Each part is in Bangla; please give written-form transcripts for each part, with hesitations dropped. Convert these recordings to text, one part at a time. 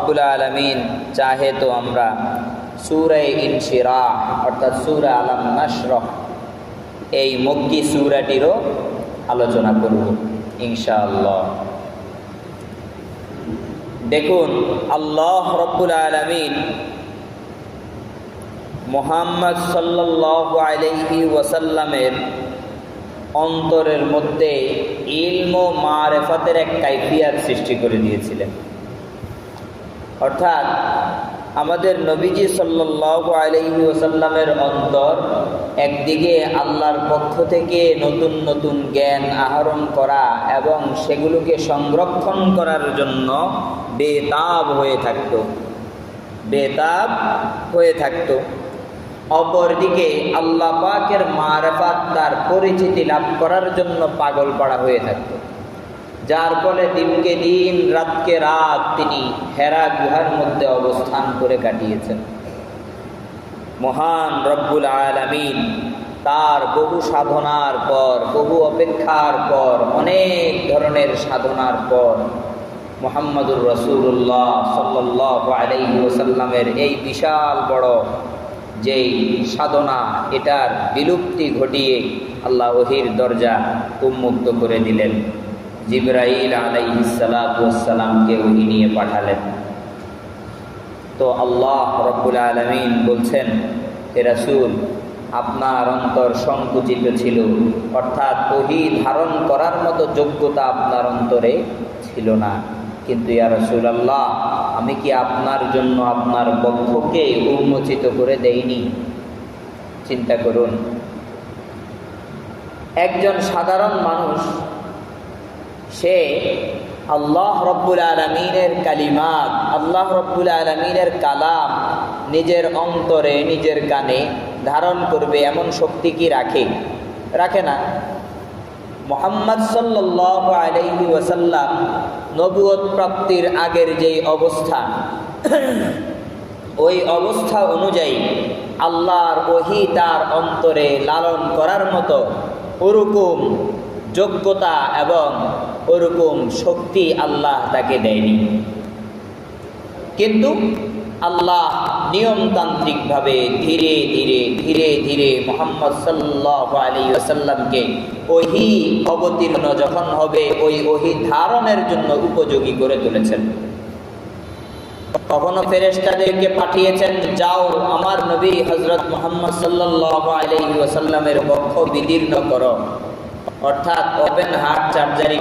রব্বুল আলামিন চাহে তো আমরা সূরা ইনশিরাহ অর্থাৎ সূরা আলাম নাশরাহ এই মক্কি সূরাটিরও আলোচনা করব ইনশাআল্লাহ। দেখুন, আল্লাহ রব্বুল আলামিন মুহাম্মদ সাল্লাল্লাহু আলাইহি ওয়াসাল্লামের অন্তরের মধ্যে ইলম ও মারিফাতের এক কাইফিয়াত সৃষ্টি করে দিয়েছিলেন। অর্থাৎ আমাদের নবীজি সাল্লাল্লাহু আলাইহি ওয়াসাল্লামের অন্তর একদিকে আল্লাহর পক্ষ থেকে নতুন নতুন জ্ঞান আহরণ করা এবং সেগুলোকে সংরক্ষণ করার জন্য বেতাব হয়ে থাকত। অপরদিকে আল্লাহ পাকের মারিফাত তার পরিচিতি লাভ করার জন্য পাগল পাড়া হয়ে থাকত, যার ফলে দিনকে দিন রাতকে রাত তিনি হেরা গুহার মধ্যে অবস্থান করে কাটিয়েছেন। মহান রব্বুল আলামিন তার বহু সাধনার পর, বহু অপেক্ষার পর, অনেক ধরনের সাধনার পর মুহাম্মদুর রাসূলুল্লাহ সাল্লাল্লাহু আলাইহি ওয়াসাল্লামের এই বিশাল বড় যেই সাধনা, এটার বিলুপ্তি ঘটিয়ে আল্লাহ ওহীর দরজা উন্মুক্ত করে দিলেন। জিবরাইল আলাইহিস সালাতু ওয়াস সালামকে ওহী নিয়ে পাঠালেন। তো আল্লাহ রব্বুল আলামিন বলছেন, হে রাসূল, আপনার অন্তর সংকুচিত ছিল, অর্থাৎ ওহী ধারণ করার মতো যোগ্যতা আপনার অন্তরে ছিল না। কিন্তু ইয়া রাসূলুল্লাহ, আমি কি আপনার জন্য আপনার বক্ষকে উন্মোচিত করে দেইনি? চিন্তা করুন, একজন সাধারণ মানুষ সে আল্লাহ রব্বুল আলামিনের কালিমাত, আল্লাহ রব্বুল আলামিনের কালাম নিজের অন্তরে, নিজের কানে ধারণ করবে এমন শক্তি কি রাখে না? মুহাম্মদ সাল্লাল্লাহু আলাইহি ওয়াসাল্লাম নবুয়ত প্রাপ্তির আগের যেই অবস্থা, ওই অবস্থা অনুযায়ী আল্লাহর ওহী তার অন্তরে লালন করার মতো ওরকম যোগ্যতা এবং ওরকম শক্তি আল্লাহ তাকে দেয়নি। কিন্তু আল্লাহ নিয়মতান্ত্রিকভাবে ধীরে ধীরে মুহাম্মদ সাল্লাল্লাহু আলাইহি ওয়াসাল্লামকে ওহী অবতীর্ণ যখন হবে ওই ওহী ধারণের জন্য উপযোগী করে তুলেছেন। কখনো ফেরেশতাদেরকে পাঠিয়েছেন, যাও আমার নবী হযরত মুহাম্মদ সাল্লাল্লাহু আলাইহি ওয়াসাল্লামের বক্ষ বিদীর্ণ করো, অর্থাৎ ওপেন হার্ট সার্জারি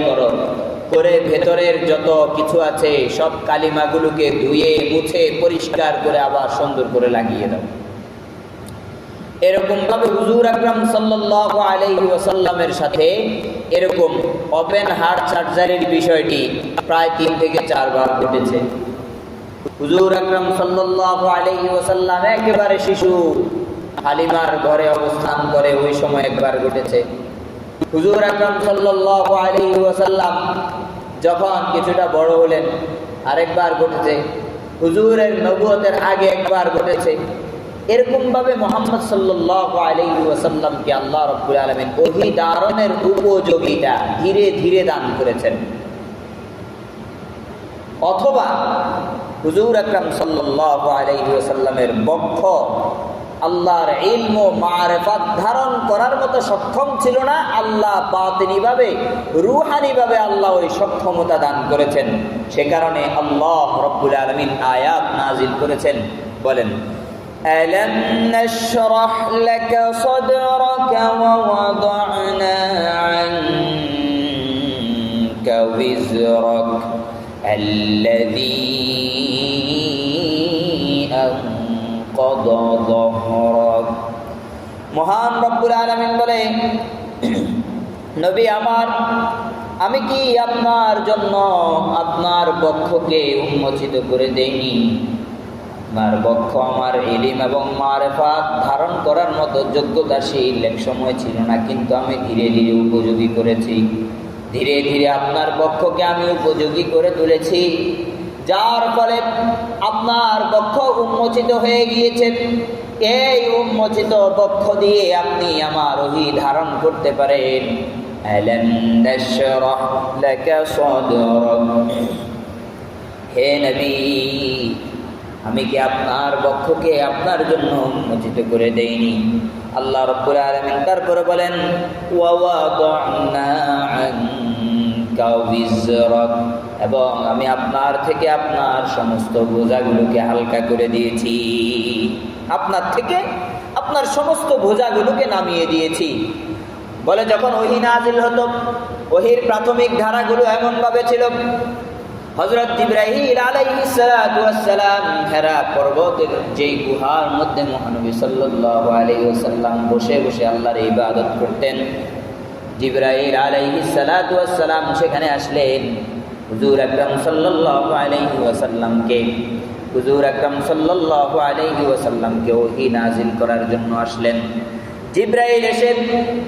করে ভেতরের যত কিছু আছে সব কালিমাগুলোকে ধুয়ে মুছে পরিষ্কার করে আবার সুন্দর করে লাগিয়ে দাও। এরকম ভাবে হুজুর আকরাম সাল্লাল্লাহু আলাইহি ওয়াসাল্লামের সাথে এরকম ওপেন হার্ট সার্জারির বিষয়টি প্রায় 3 থেকে 4 বার ঘটেছে। হুজুর আকরাম সাল্লাল্লাহু আলাইহি ওয়াসাল্লাম একেবারে শিশু হালিমার ঘরে অবস্থান করে ওই সময় একবার ঘটেছে। হুজুর আকরাম সাল্লাল্লাহু আলাইহি ওয়াসাল্লাম যখন কিছুটা বড় হলেন আরেকবার ঘটেছে। হুজুরের নবুয়তের আগে একবার ঘটেছে। এরকম ভাবে মুহাম্মদ সাল্লাল্লাহু আলাইহি ওয়াসাল্লামকে আল্লাহ রাব্বুল আলামিন ওহী ধারণের উপযোগিতা ধীরে ধীরে দান করেছেন। অথবা হুজুর আকরাম সাল্লাল্লাহু আলাইহি ওয়াসাল্লামের বক্ষ আল্লাহর ইলম ও মারিফাত ধারণ করার মতো সক্ষম ছিল না। আল্লাহ বাতিনিভাবে, রূহানিভাবে আল্লাহ ওই সক্ষমতা দান করেছেন। সে কারণে আল্লাহ রাব্বুল আলামিন আয়াত নাজিল করেছেন, বলেন, আলাম নাশরাহ লাকা সাদরাকা ওয়া ওয়াদা'না আনকা বিজরাক আল্লাযী মহান রব্বুল আলামিন বলে, নবী আমার, আমি কি আপনার জন্য আপনার বক্ষকে উন্মোচিত করে দেইনি? আপনার বক্ষ আমার ইলম এবং মারিফাত ধারণ করার মতো যোগ্যতাশীল এক সময় ছিল না, কিন্তু আমি ধীরে ধীরে উপযোগী করেছি। ধীরে ধীরে আপনার বক্ষকে আমি উপযোগী করে তুলেছি, যার ফলে আপনার বক্ষ উন্মোচিত হয়ে গিয়েছে। এই উন্মোচিত বক্ষ দিয়ে আপনি আমার ওহী ধারণ করতে পারেন। আলাম নাশরাহ লাকা সাদরাক, হে নবী, আমি কি আপনার বক্ষকে আপনার জন্য উন্মোচিত করে দেইনি? আল্লাহ রাব্বুল আলামিন তারপরে বলেন ওয়া ওয়াদা'না আনকা বিজরাক, এবং আমি আপনার থেকে আপনার সমস্ত বোঝাগুলোকে হালকা করে দিয়েছি। আপনার থেকে আপনার সমস্ত বোঝাগুলোকে নামিয়ে দিয়েছি। বলে যখন ওহী নাজিল হতো, ওহীর প্রাথমিক ধারাগুলো এমনভাবে ছিল, হযরত জিবরাইল আলাইহিস সালাতু ওয়াস সালাম হেরা পর্বতের যেই গুহার মধ্যে মহানবী সাল্লাল্লাহু আলাইহি ওয়াসাল্লাম বসে বসে আল্লাহর ইবাদত করতেন, জিবরাইল আলাইহিস সালাতু ওয়াস সালাম সেখানে আসলেন হুজুর আকরাম সাল্লাল্লাহু আলাইহি ওয়াসাল্লামকে ওহী নাজিল করার জন্য আসলেন। জিবরাইল এসে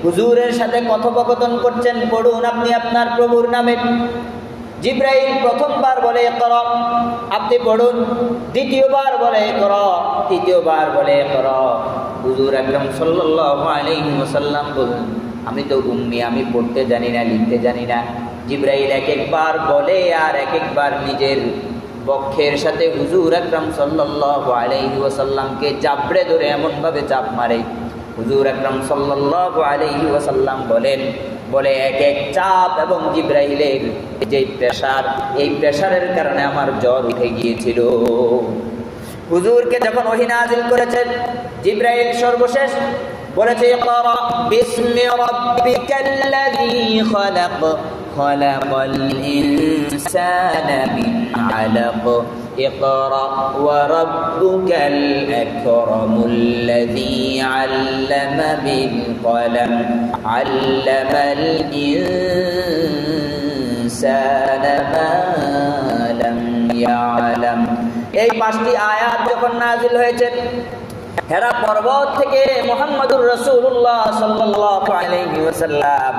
হুজুরের সাথে কথোপকথন করছেন, পড়ুন আপনি আপনার প্রভুর নামে। জিবরাইল প্রথমবার বলে ইকরা, আপনি পড়ুন। দ্বিতীয়বার বলে ইকরা, তৃতীয়বার বলে ইকরা। হুজুর আকরাম সাল্লাল্লাহু আলাইহি ওয়াসাল্লাম বলেন, আমি তো উম্মি, আমি পড়তে জানি না, লিখতে জানি না। জিবরাইল এক একবার বলে আর এক একবার নিজের বক্ষের সাথে হুজুর আকরাম সাল্লাল্লাহু আলাইহি ওয়াসাল্লামকে চাপড়ে ধরে এমনভাবে চাপ মারে, হুজুর আকরাম সাল্লাল্লাহু আলাইহি ওয়াসাল্লাম বলে এক এক চাপ এবং জিবরাইলের যে প্রেসার, এই প্রেসারের কারণে আমার জ্বর উঠে গিয়েছিল। হুজুরকে যখন ওহী নাজিল করেছেন, জিবরাইল সর্বশেষ বলেছে ইকরা বিসমি রাব্বিকাল্লাযী খালাক খালাকাল ইনসানা মিন আলাক ইকরা ওয়া রাব্বুকাল আকরামুল্লাযী আল্লামা বিল কলম আল্লামাল ইনসানা মা লাম ইয়ালাম। এই 5টি আয়াত যখন নাজিল হয়েছে, হেরা পর্বত থেকে মুহাম্মদুর রাসূলুল্লাহ সাল্লাল্লাহু আলাইহি ওয়াসাল্লাম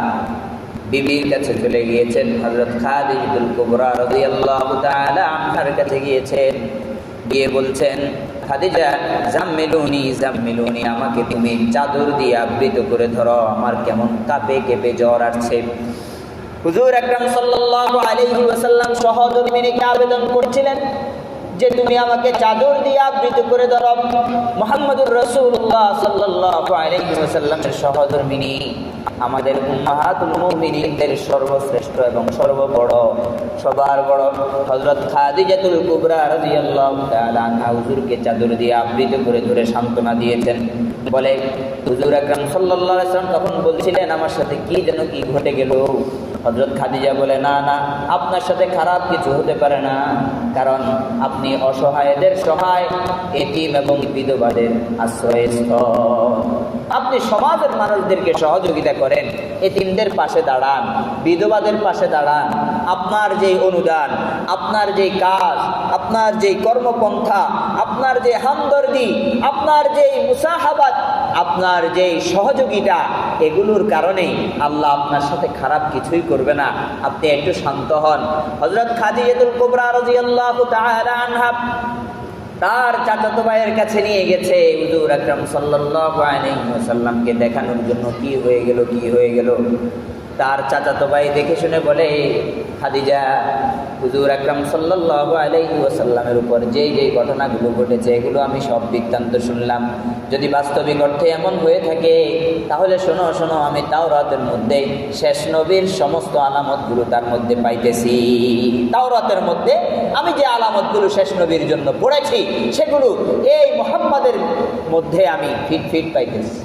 বিবির কাছে চলে গিয়েছেন। হযরত খাদিজাতুল কুবরা রাদিয়াল্লাহু তাআলা আনহার কাছে গিয়েছেন, গিয়ে বলছেন, খাদিজা জাম্মিলুনি জাম্মিলুনি, আমাকে তুমি চাদর দিয়ে আবৃত করে ধরো, আমার কেমন কাঁপে কেঁপে জ্বর আসছে। হুজুর আকরাম সাল্লাল্লাহু আলাইহি ওয়াসাল্লাম সহধর্মিণীকে আবেদন করছিলেন যে তুমি আমাকে চাদর দিয়ে আবৃত করে ধরো। মুহাম্মদুর রাসূলুল্লাহ সাল্লাল্লাহু আলাইহি ওয়াসাল্লামের সহধর্মিণী, আমাদের উম্মাহাতুল মুমিনিনদের সর্বশ্রেষ্ঠ এবং সর্ববড়, সবার বড় হযরত খাদিজাতুল কুবরা রাদিয়াল্লাহু তাআলা আনহা হুজুরকে চাদর দিয়ে আবৃত করে ধরে সান্ত্বনা দিয়েছেন। বলে হুজুর আকরাম সাল্লাল্লাহু আলাইহি ওয়াসাল্লাম তখন বলছিলেন, আমার সাথে কি যেন কি ঘটে গেল। হযরত খাদিজা বলে, না না, আপনার সাথে খারাপ কিছু হতে পারে না, কারণ আপনি অসহায়দের সহায়, এতিম এবং বিধবাদের আশ্রয়স্থল। আপনি সমাজের মানুষদেরকে সহযোগিতা করেন, এতিমদের পাশে দাঁড়ান, বিধবাদের পাশে দাঁড়ান। আপনার যেই অনুদান, আপনার যেই কাজ, আপনার যেই কর্মপন্থা, আপনার যে হামদর্দি, আপনার যেই মুসাহাবাত, আপনার যেই সহযোগিতা, এগুলোর কারণে আল্লাহ আপনার সাথে খারাপ কিছুই করবে না। আপনি একটু শান্ত হন। হযরত খাদিজাতুল কুবরা রাদিয়াল্লাহু তাআলা আনহা তার চাচাতো ভাইয়ের কাছে নিয়ে গেছে হুজুর আকরাম সাল্লাল্লাহু আলাইহি ওয়াসাল্লামকে দেখানোর জন্য। কি হয়ে গেল। তার চাচাতো ভাই দেখে শুনে বলে, খাদিজা, হুজুর আকরাম সাল্লাল্লাহু আলাইহি ওয়াসাল্লামের উপর যেই ঘটনাগুলো ঘটেছে, এগুলো আমি সব বৃত্তান্ত শুনলাম। যদি বাস্তবিক অর্থে এমন হয়ে থাকে, তাহলে শোনো, আমি তাওরাতের মধ্যে শেষ নবীর সমস্ত আলামতগুলো তার মধ্যে পাইতেছি। তাওরাতের মধ্যে আমি যে আলামতগুলো শেষ নবীর জন্য পড়েছি, সেগুলো এই মুহাম্মাদের মধ্যে আমি ফিট পাইতেছি।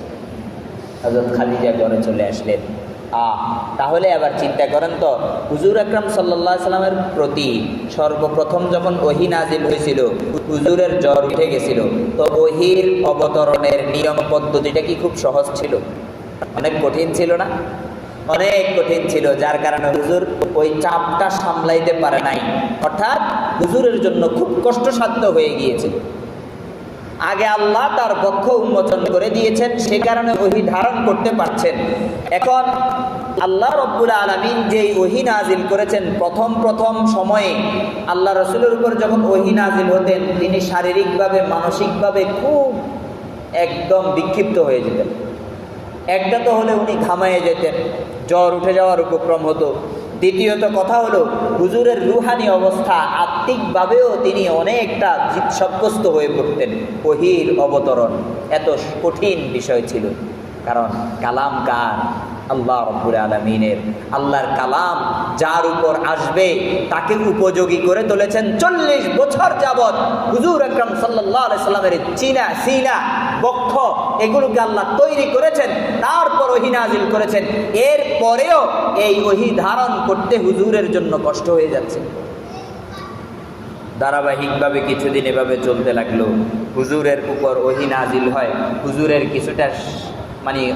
হযরত খাদিজা ঘরে চলে আসলেন। তাহলে আবার চিন্তা করেন তো, হুজুর আকরাম সাল্লাল্লাহু আলাইহি সাল্লামের প্রতি সর্বপ্রথম যখন ওহী নাজিল হয়েছিল, হুজুরের জ্বর উঠে গেছিল, তো ওহীর অবতরণের নিয়ম পদ্ধতিটা কি খুব সহজ ছিল? অনেক কঠিন ছিল না? অনেক কঠিন ছিল, যার কারণে হুজুর ওই চাপটা সামলাইতে পারে নাই। অর্থাৎ হুজুরের জন্য খুব কষ্টসাধ্য হয়ে গিয়েছিল। আগে আল্লাহ তার বক্ষ উন্মোচন করে দিয়েছেন, সে কারণে ওহী ধারণ করতে পারছেন। এখন আল্লাহ রব্বুল আলামিন যেই ওহী নাজিল করেছেন, প্রথম সময়ে আল্লাহ রাসূলের উপর যখন ওহী নাজিল হতেন, তিনি শারীরিকভাবে মানসিকভাবে খুব একদম বিক্ষিপ্ত হয়ে যেতেন। একটা তো হলে উনি ঘামায়ে যেতেন, জ্বর উঠে যাওয়ার উপক্রম হতো। দ্বিতীয়ত কথা হলো হুজুরের রুহানি অবস্থা, আত্মিকভাবেও তিনি অনেকটা জিত সাব্যস্ত হয়ে পড়তেন। ওহীর অবতরণ এত কঠিন বিষয় ছিল, কারণ কালাম কার? আল্লাহ রাব্বুল আলামিনের। আল্লাহর কালাম যার উপর আসবে তাকে উপযোগী করে তুলেছেন 40 বছর যাবৎ। হুজুর আকরাম সাল্লাল্লাহু আলাইহি সাল্লামের সিনা বক্ষ এগুলোকে আল্লাহ তৈরি করেছেন, তারপর ওহী নাজিল করেছেন। এর পরেও এই ওহী ধারণ করতে হুজুরের জন্য কষ্ট হয়ে যাচ্ছে। ধারাবাহিকভাবে কিছুদিন এভাবে চলতে লাগলো। হুজুরের উপর ওহী নাজিল হয়, হুজুরের কিছুটা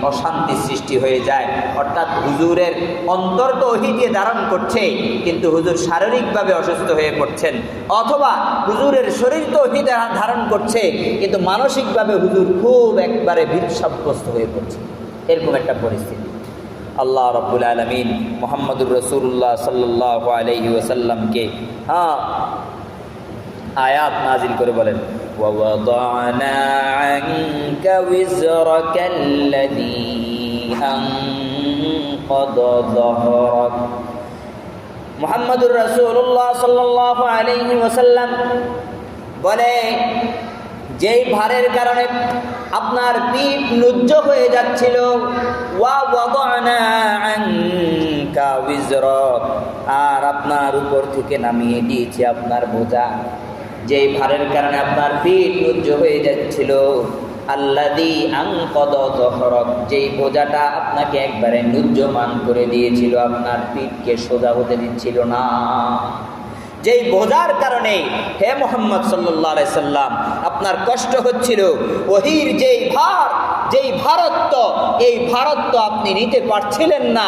অশান্তি সৃষ্টি হয়ে যায়, অর্থাৎ হুজুরের অন্তর তো ওহী দিয়ে ধারণ করছে, কিন্তু হুজুর শারীরিকভাবে অসুস্থ হয়ে পড়ছেন, অথবা হুজুরের শরীর তো ওহী ধারণ করছে, কিন্তু মানসিকভাবে হুজুর খুব একবারে ভীত সাব্যস্ত হয়ে পড়ছে। এরকম একটা পরিস্থিতি। আল্লাহ রাব্বুল আলামিন মুহাম্মদুর রাসূলুল্লাহ সাল্লাল্লাহু আলাইহি ওয়াসাল্লামকে আয়াত নাজিল করে বলেন, وَوَضَعْنَا عَنكَ وِزْرَكَ الَّذِي أَنقَضَ ظَهْرَكَ। মুহাম্মদুর রাসূলুল্লাহ সাল্লাল্লাহু আলাইহি ওয়াসাল্লাম বলে, যেই ভারের কারণে আপনার পিঠ নুজ্জ হয়ে যাচ্ছিল, وَوَضَعْنَا عَنكَ وِزْرَكَ, আর আপনার উপর থেকে নামিয়ে দিয়েছি আপনার বোঝা। যেই ভারের কারণে আপনার পিঠ নুজ্জ হয়ে যাচ্ছিল, আল্লাযী আনকাদা যহরক, যেই বোঝাটা আপনাকে একবারে নুজ্জমান করে দিয়েছিল, আপনার পিঠকে সোজা হতে দিচ্ছিল না। যেই বোঝার কারণে হে মুহাম্মদ সাল্লাল্লাহু আলাইহি সাল্লাম আপনার কষ্ট হচ্ছিল, ওহীর যেই ভার, যেই ভারত্ব, এই ভারত্ব আপনি নিতে পারছিলেন না,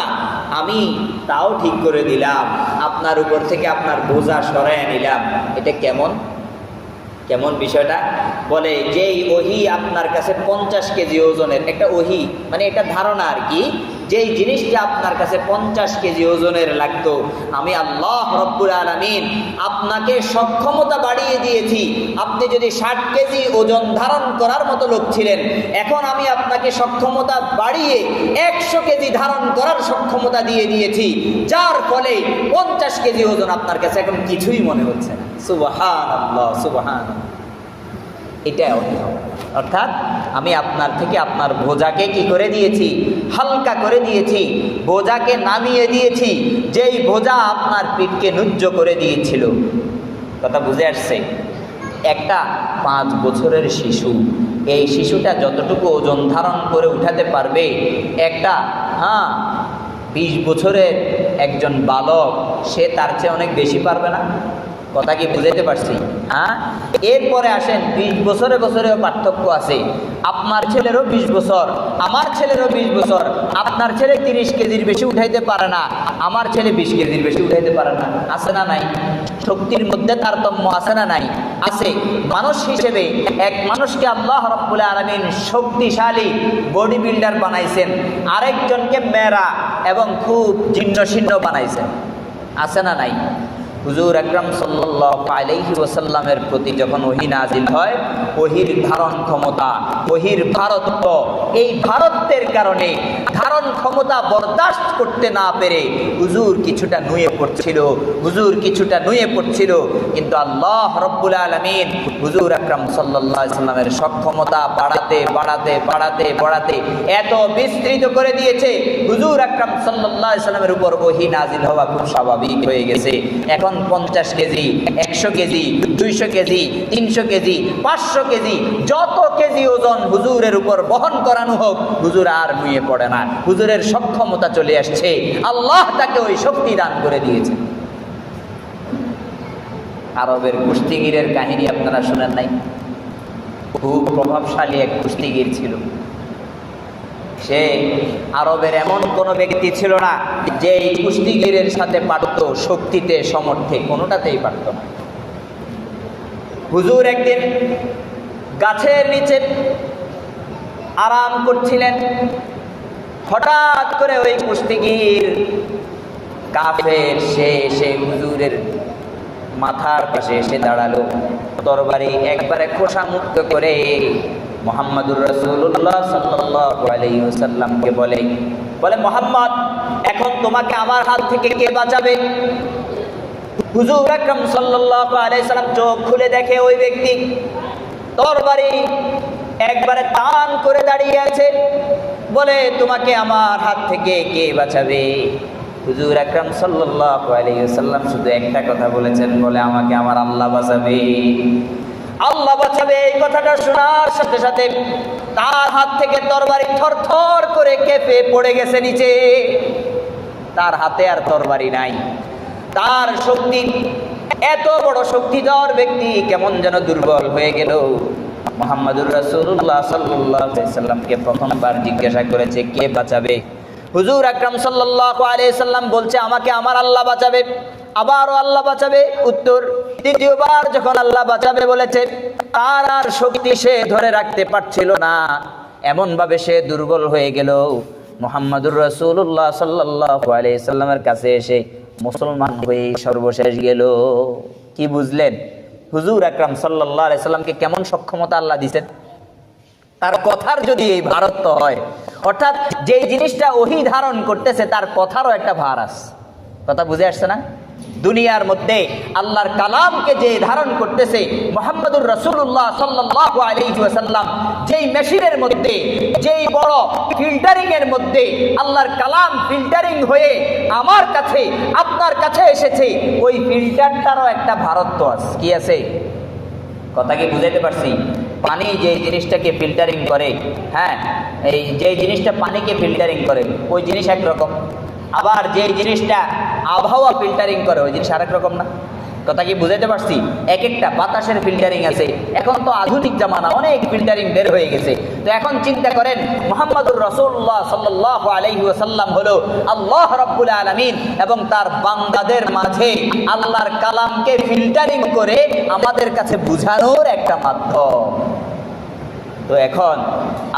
আমি তাও ঠিক করে দিলাম, আপনার উপর থেকে আপনার বোঝা সরায় নিলাম। এটা কেমন বিষয়টা? বলে, যেই ওহী আপনার কাছে 50 কেজি ওজনের একটা ওহী, এটা ধারণা আর কি, যেই জিনিসটা আপনার কাছে 50 কেজি ওজনের লাগতো, আমি আল্লাহ রাব্বুল আলামিন আপনাকে সক্ষমতা বাড়িয়ে দিয়েছি। আপনি যদি 60 কেজি ওজন ধারণ করার মতো লোক ছিলেন, এখন আমি আপনাকে সক্ষমতা বাড়িয়ে 100 কেজি ধারণ করার সক্ষমতা দিয়ে দিয়েছি, যার ফলে 50 কেজি ওজন আপনার কাছে এখন কিছুই মনে হচ্ছে না। সুবহানাল্লাহ, সুবহানাল্লাহ। এটা অর্থাৎ আমি আপনার থেকে আপনার বোঝাকে কি করে দিয়েছি? হালকা করে দিয়েছি, বোঝাকে নামিয়ে দিয়েছি, যেই বোঝা আপনার পিঠকে নুজ্জ করে দিয়েছিল। কথা বুঝে আসছে? একটা 5 বছরের শিশু, এই শিশুটা যতটুকু ওজন ধারণ করে উঠাতে পারবে, একটা 20 বছরের একজন বালক সে তার চেয়ে অনেক বেশি পারবে না? কথা কি বুঝাইতে পারছি? এরপরে আসেন, 20 বছরেও পার্থক্য আছে। আপনার ছেলেরও 20 বছর, আমার ছেলেরও 20 বছর। আপনার ছেলে 30 কেজির বেশি উঠাইতে পারে না, আমার ছেলে 20 কেজির বেশি উঠাইতে পারে না। আছে না নাই? শক্তির মধ্যে তারতম্য আছে না নাই? আছে। মানুষ হিসেবে এক মানুষকে আল্লাহ রাব্বুল আলামিন শক্তিশালী বডি বিল্ডার বানাইছেন, আরেকজনকে মেরা এবং খুব জীর্ণশীর্ণ বানাইছেন। আছে না নাই? হুজুর আকরাম সাল্লাল্লাহু আলাইহি ওয়াসাল্লামের প্রতি যখন ওহী নাজিল হয়, ওহীর ধারণ ক্ষমতা, ওহীর ভারত্ব, এই ভারত্বের কারণে ধারণ ক্ষমতা বরদাস্ত করতে না পেরে হুজুর কিছুটা নুয়ে পড়ছিল। কিন্তু আল্লাহ রাব্বুল আলামিন হুজুর আকরাম সাল্লাল্লাহু আলাইহি ওয়াসাল্লামের সক্ষমতা বাড়াতে এত বিস্তৃত করে দিয়েছে, হুজুর আকরাম সাল্লাল্লাহু আলাইহি ওয়াসাল্লামের উপর ওহী নাজিল হওয়া খুব স্বাভাবিক হয়ে গেছে। এখন 50 KG, 100 KG, 200 KG, 300 KG, 500 KG, যত কেজি ওজন হুজুরের উপর বহন করানো হোক, হুজুর আর নুয়ে পড়ে না। হুজুরের সক্ষমতা চলে আসছে, আল্লাহ তাকে ওই শক্তি দান করে দিয়েছে। আরবের কুস্তিগিরের কাহিনী আপনারা শুনেন নাই? খুব প্রভাবশালী এক কুস্তিগির ছিল। সে আরবের এমন কোনো ব্যক্তি ছিল না যে এই কুস্তিগিরের সাথে পারত, শক্তিতে সমর্থে কোনোটাতেই পারত না। হুজুর একদিন গাছের নিচে আরাম করছিলেন, হঠাৎ করে ওই কুস্তিগির কাফের সে হুজুরের মাথার পাশে এসে দাঁড়ালো, তরবারি একবারে খোসা মুক্ত করে মুহাম্মদুর রাসূলুল্লাহ সাল্লাল্লাহু আলাইহি ওয়াসাল্লামকে বলে, বলে মুহাম্মদ এখন তোমাকে আমার হাত থেকে কে বাঁচাবে? হুজুর আকরাম সাল্লাল্লাহু আলাইহি সাল্লাম চোখ খুলে দেখে ওই ব্যক্তি তরবারি একবারে টান করে দাঁড়িয়ে আছে। বলে তোমাকে আমার হাত থেকে কে বাঁচাবে? হুজুর আকরাম সাল্লাল্লাহু আলাইহি ওয়াসাল্লাম শুধু একটা কথা বলেছেন, বলে আমাকে আমার আল্লাহ বাঁচাবে, আল্লাহ বাঁচাবে। এই কথাটা শোনার সাথে সাথে তার হাত থেকে তরবারি থরথর করে কেঁপে পড়ে গেছে নিচে। তার হাতে আর তরবারি নাই। তার শক্তি, এত বড় শক্তিধর ব্যক্তি কেমন যেন দুর্বল হয়ে গেল। মুহাম্মদুর রাসূলুল্লাহ সাল্লাল্লাহু আলাইহি ওয়াসাল্লামকে প্রথমবার জিজ্ঞাসা করেছে কে বাঁচাবে? হুজুর আকরাম সাল্লাল্লাহু আলাইহি সাল্লাম বলছে আমাকে আমার আল্লাহ বাঁচাবে। আবারও আল্লাহ বাঁচাবে উত্তর। তৃতীয়বার যখন আল্লাহ বাঁচাবে বলেছে, তার আর শক্তি সে ধরে রাখতে পারছিল না, এমন ভাবে সে দুর্বল হয়ে গেল। মুহাম্মদুর রাসূলুল্লাহ সাল্লাল্লাহু আলাইহি সাল্লামের কাছে এসে মুসলমান হয়ে সর্বশেষ গেল। কি বুঝলেন? হুজুর আকরাম সাল্লাল্লাহু আলাইহি সাল্লামকে কেমন সক্ষমতা আল্লাহ দিয়েছেন। তার কথার যদি এই ভারত্ব হয়, অর্থাৎ যে জিনিসটা ওহী ধারণ করতেছে তার কথারও একটা ভার আছে। কথা বুঝে আসছে না? দুনিয়ার মধ্যে আল্লাহর কালামকে যে ধারণ করতেছে মুহাম্মদুর রাসূলুল্লাহ সাল্লাল্লাহু আলাইহি ওয়াসাল্লাম, যেই মেশিনের মধ্যে, যেই বড় ফিল্টারিং এর মধ্যে আল্লাহর কালাম ফিল্টারিং হয়ে আমার কাছে আপনার কাছে এসেছে, ওই ফিল্টারটারও একটা ভারত্ব আছে। কি আছে? কথা কি বুঝাইতে পারছি? পানি যে জিনিসটাকে ফিল্টারিং করে, হ্যাঁ, এই যে জিনিসটা পানিকে ফিল্টারিং করে ওই জিনিস একরকম, আবার যে জিনিসটা আবহাওয়া ফিল্টারিং করে ওই জিনিস আরেক রকম না। কথা কি বুঝাইতে পারছি? এক একটা বাতাসের ফিল্টারিং আছে। এখন তো আধুনিক জামানা, অনেক ফিল্টারিং বের হয়ে গেছে। তো এখন চিন্তা করেন মুহাম্মদুর রাসূলুল্লাহ সাল্লাল্লাহু আলাইহি ওয়াসাল্লাম হলো আল্লাহ রাব্বুল আলামিন এবং তার বান্দাদের মাঝে আল্লাহর কালামকে ফিল্টারিং করে আমাদের কাছে বুঝানোর একটা মাধ্যম। তো এখন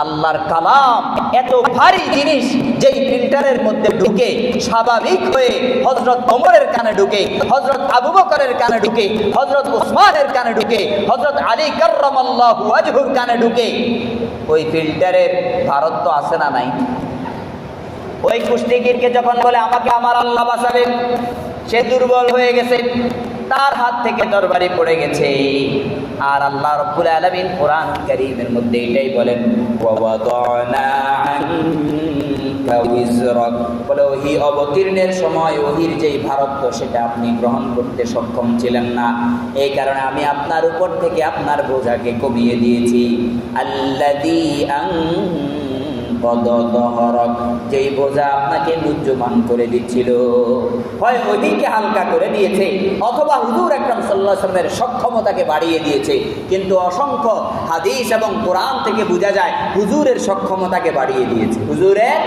আল্লাহর কালাম এত ভারী জিনিস, যেই ফিল্টারের মধ্যে ঢুকে স্বাভাবিক হয়ে হযরত ওমরের কানে ঢুকে, হযরত আবু বকরের কানে ঢুকে, হযরত উসমানের কানে ঢুকে, হযরত আলী কাররামাল্লাহু ওয়াজহুর কানে ঢুকে, ওই ফিল্টারের ভারত্ব আছে না নাই? ওই কুস্তিগিরকে যখন বলে আমাকে আমার আল্লাহ বাঁচাবে, সে দুর্বল হয়ে গেছে, তার হাত থেকে তরবারি পড়ে গেছে। আর আল্লাহ রাব্বুল আলামিন কোরআন কারীমের মধ্যে এটাই বলেন, ওয়াদানা আনকা উযরাক, বলে ওহী অবতীর্ণের সময় ওহীর যেই ভারত্ব সেটা আপনি গ্রহণ করতে সক্ষম ছিলেন না, এই কারণে আমি আপনার উপর থেকে আপনার বোঝাকে কমিয়ে দিয়েছি। আল্লাযী যেই বোঝা আপনাকে নুজ্জমান করে দিচ্ছিল, হয় ওদিকে হালকা করে দিয়েছে অথবা হুজুর আকরাম সাল্লাল্লাহু আলাইহি ওয়াসাল্লামের সক্ষমতাকে বাড়িয়ে দিয়েছে। কিন্তু অসংখ্য হাদিস এবং কোরআন থেকে বোঝা যায় হুজুরের সক্ষমতাকে বাড়িয়ে দিয়েছে, হুজুরের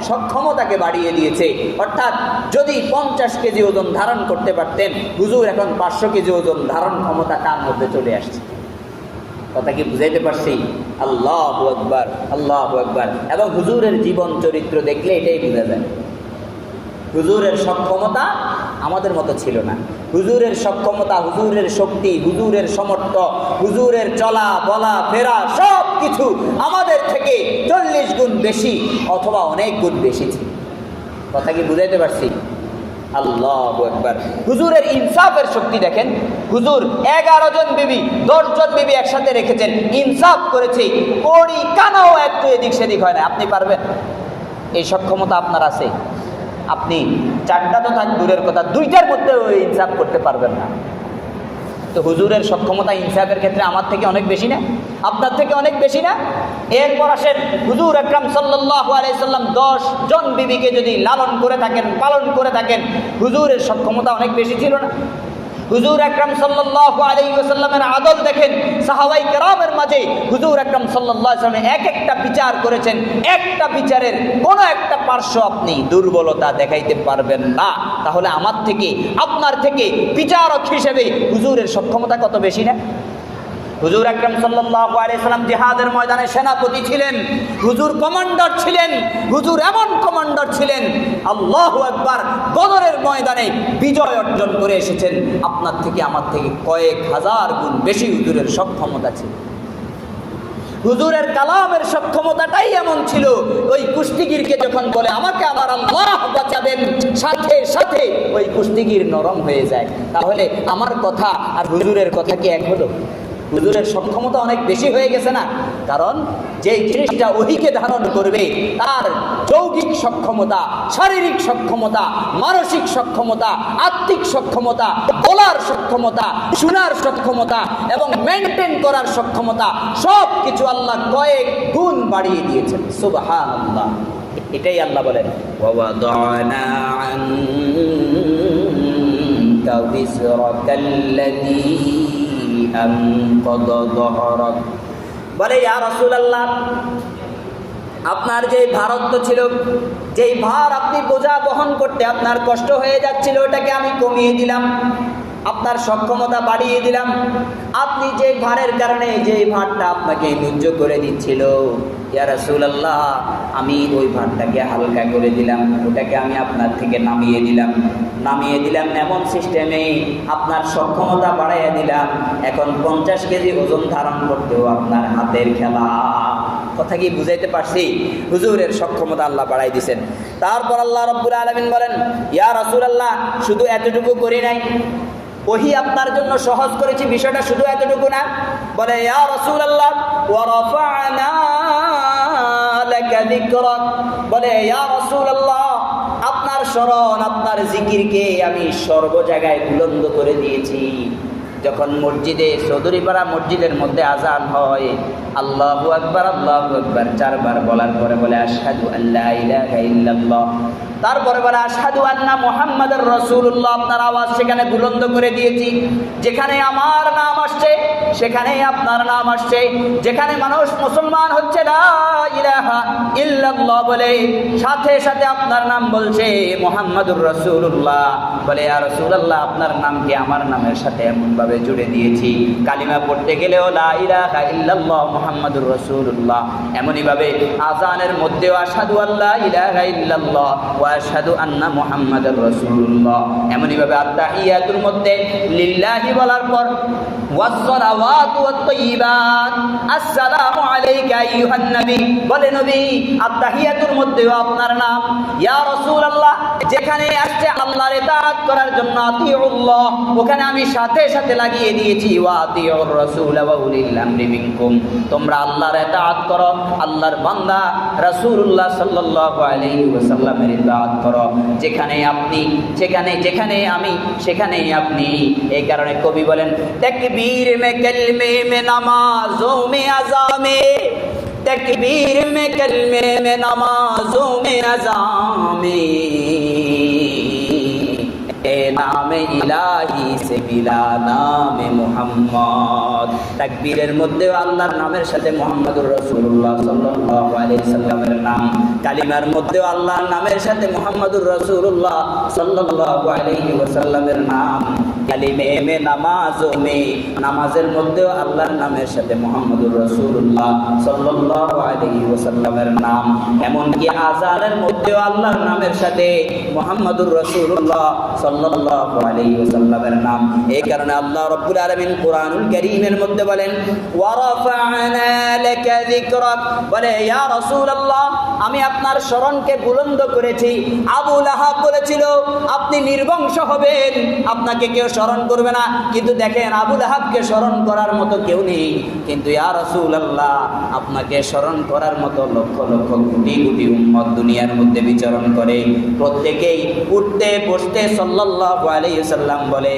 সক্ষমতাকে বাড়িয়ে দিয়েছে। অর্থাৎ যদি 50 কেজি ওজন ধারণ করতে পারতেন, হুজুর এখন 500 কেজি ওজন ধারণ ক্ষমতা তার মধ্যে চলে আসছে। কথা কি বুঝাইতে পারছি? আল্লাহু আকবার, আল্লাহু আকবার। এবং হুজুরের জীবন চরিত্র দেখলে এটাই বোঝা যায়। হুজুরের সক্ষমতা আমাদের মতো ছিল না। হুজুরের সক্ষমতা, হুজুরের শক্তি, হুজুরের সামর্থ্য, হুজুরের চলা বলা ফেরা সব কিছু আমাদের থেকে 40 গুণ বেশি অথবা অনেক গুণ বেশি ছিল। কথা কি বুঝাইতে পারছি? আল্লাহু আকবার। হুজুরের ইনসাফের শক্তি দেখেন। হুজুর 11 জন বিবি, 10 জন বিবি একসাথে রেখেছেন, ইনসাফ করেছে, কড়ি কানাও একটু এদিক সেদিক হয় না। আপনি পারবেন? এই সক্ষমতা আপনার আছে? আপনি 4টা তো থাক দূরের কথা, 2টার মধ্যে ওই ইনসাফ করতে পারবেন না। তো হুজুরের সক্ষমতা ইনসাফের ক্ষেত্রে আমার থেকে অনেক বেশি না? আপনার থেকে অনেক বেশি না? এরপর আসেন, হুজুর আকরাম সাল্লাল্লাহু আলাইহি সাল্লাম 10 জন বিবিকে যদি লালন করে থাকেন, পালন করে থাকেন, হুজুরের সক্ষমতা অনেক বেশি ছিল না? হুজুর আকরাম সাল্লাল্লাহু আলাইহি ওয়াসাল্লামের আদল দেখেন, সাহাবায়ে কেরামের মাঝে হুজুর আকরাম সাল্লাল্লাহু আলাইহি ওয়াসাল্লাম এক একটা বিচার করেছেন, একটা বিচারের কোনো একটা পার্শ্ব আপনি দুর্বলতা দেখাইতে পারবেন না। তাহলে আমার থেকে, আপনার থেকে বিচারক হিসেবে হুজুরের সক্ষমতা কত বেশি না? হুজুর আকরাম সাল্লাল্লাহু আলাইহি সাল্লাম জিহাদের ময়দানে সেনাপতি ছিলেন, হুজুর কমান্ডার ছিলেন, হুজুর এমন কমান্ডার ছিলেন, আল্লাহু আকবার, বদরের ময়দানে বিজয় অর্জন করে এসেছেন। আপনার থেকে আমার থেকে কয়েক হাজার গুণ বেশি হুজুরের সক্ষমতা ছিল। হুজুরের কালামের সক্ষমতাটাই এমন ছিল, ওই কুষ্টিগিরকে যখন বলে আমাকে আমার আল্লাহ বাঁচাবেন, সাথে সাথে ওই কুষ্টিগির নরম হয়ে যায়। তাহলে আমার কথা আর হুজুরের কথা কি এক হলো? হুজুরের সক্ষমতা অনেক বেশি হয়ে গেছে না? কারণ যেই জিনিসটা ওহীকে ধারণ করবে তার যৌগিক সক্ষমতা, শারীরিক সক্ষমতা, মানসিক সক্ষমতা, আত্মিক সক্ষমতা, বলার সক্ষমতা, শোনার সক্ষমতা এবং মেনটেন করার সক্ষমতা সব কিছু আল্লাহ কয়েক গুণ বাড়িয়ে দিয়েছেন। সুবহানাল্লাহ। এটাই আল্লাহ বলেন ওয়াদানা আনকা বিজরাকাল্লাযী আনকাযা যহরাক। বলে ইয়া রাসূলুল্লাহ, আপনার যে ভারত্ব ছিল, যেই ভার আপনি বোঝা বহন করতে আপনার কষ্ট হয়ে যাচ্ছিল, ওটাকে আমি কমিয়ে দিলাম, আপনার সক্ষমতা বাড়িয়ে দিলাম। আপনি যে ভারের কারণে যে ভারটা আপনাকে নুজ্জ করে দিচ্ছিল, ইয়া রাসূলুল্লাহ, আমি ওই ভারটাকে হালকা করে দিলাম, ওটাকে আমি আপনার থেকে নামিয়ে দিলাম এমন সিস্টেমে আপনার সক্ষমতা বাড়াইয়া দিলাম। এখন 50 কেজি ওজন ধারণ করতেও আপনার হাতের খেলা। কথা কি বুঝাইতে পারছি? হুজুরের সক্ষমতা আল্লাহ বাড়াই দিয়েছেন। তারপর আল্লাহ রাব্বুল আলামিন বলেন ইয়া রাসূলুল্লাহ, শুধু এতটুকু করি নাই, ওহী আপনার জন্য সহজ করেছি, বিষয়টা শুধু এতটুকু না। বলে ইয়া রাসূলুল্লাহ ওয়া রাফা'না লাকা যিকরাক। বলে ইয়া রাসূলুল্লাহ, আপনার স্মরণ, আপনার জিকিরকে আমি সর্ব জায়গায় বুলন্দ করে দিয়েছি। যখন মসজিদে, চৌধুরীপাড়া মসজিদের মধ্যে আজান হয়, আল্লাহু আকবার 4 বার বলার পরে বলে আশহাদু আল্লা ইলাহা ইল্লাল্লাহ, তারপরে বলে আশহাদু আন্না মুহাম্মাদুর রাসূলুল্লাহ। আপনার আওয়াজ সেখানে বুলন্দ করে দিয়েছি। যেখানে আমার নাম আসছে সেখানেই আপনার নাম আসছে। যেখানে মানুষ মুসলমান হচ্ছে লা ইলাহা ইল্লাল্লাহ বলে, সাথে সাথে আপনার নাম বলছে মুহাম্মাদুর রাসূলুল্লাহ। বলে ইয়া রাসূলুল্লাহ, আপনার নামকে আমার নামের সাথে এমনভাবে জুড়ে দিয়েছি, কালিমা পড়তে গেলেও লা ইলাহা ইল্লাল্লাহ মুহাম্মাদুর রাসূলুল্লাহ, এমনইভাবে আযানের মধ্যেও আশহাদু আল্লা ইলাহা ইল্লাল্লাহ ওয়া আশহাদু আন্না মুহাম্মাদুর রাসূলুল্লাহ, এমনইভাবে আত-তাহিয়াতুর মধ্যে লিল্লাহি বলার পর ওয়াস-সালাওয়াতু ওয়াত-তাইয়্যিবাত আসসালামু আলাইকা আইয়ুহান নবী। বলে নবী, আত-তাহিয়াতুর মধ্যেও আপনার নাম। ইয়া রাসূলুল্লাহ, যেখানে আসছে আল্লাহর ইতাআত করার জন্য আতিউল্লাহ, ওখানে আমি সাথে সাথে লাগিয়ে দিয়েছি ওয়া আতিউর রাসূল ওয়া উলিল আমরি মিনকুম। তোমরা আল্লাহর ইতাআত করো, আল্লাহর বান্দা রাসূলুল্লাহ সাল্লাল্লাহু আলাইহি ওয়াসাল্লামের ইতাআত করো। যেখানে আপনি, যেখানে আমি, সেখানেই আপনি। এই কারণে কবি বলেন তাকবীর মে কলমে মে নামাজোं में अज़ा में, तकबीर में कलमे में नमाजों में अज़ा में, नाम इलाही से मिला नाम मुहम्मद। তাকবীরের মধ্যে আল্লাহর নামের সাথে মুহাম্মদুর রাসূলুল্লাহ সাল্লাল্লাহু আলাইহি সাল্লামের নাম, কালিমার মধ্যে আল্লাহর নামের সাথে মুহাম্মদুর রাসূলুল্লাহ সাল্লাল্লাহু আলাইহি ওয়াসাল্লামের নাম। কালিমে মে নামাজো মে, নামাজের মধ্যে আল্লাহর নামের সাথে মুহাম্মদুর রাসূলুল্লাহ সাল্লাল্লাহু আলাইহি ওয়াসাল্লামের নাম। এমনকি আযানের মধ্যে আল্লাহর নামের সাথে মুহাম্মদুর রাসূলুল্লাহ সাল্লাল্লাহু আলাইহি ওয়াসাল্লামের নাম। এই কারণে আল্লাহ রাব্বুল আলামিন কুরআনুল কারীমের মধ্যে বলেন ওয়া রাফা'না লাকা যিকরাক। বলে ইয়া রাসূলুল্লাহ, আমি আপনার স্মরণকে বুলন্দ করেছি। আবু লাহাব বলেছিল আপনি নির্বংশ হবেন, আপনাকে কেউ স্মরণ করবে না, কিন্তু দেখেন আবু লাহাবকে স্মরণ করার মতো কেউ নেই, কিন্তু ইয়া রাসূলুল্লাহ, আপনাকে স্মরণ করার মতো লক্ষ লক্ষ কোটি কোটি উম্মত দুনিয়ার মধ্যে বিচরণ করে। প্রত্যেকেই উঠতে বসতে সাল্লাল্লাহু আলাইহি ওয়াসাল্লাম বলে,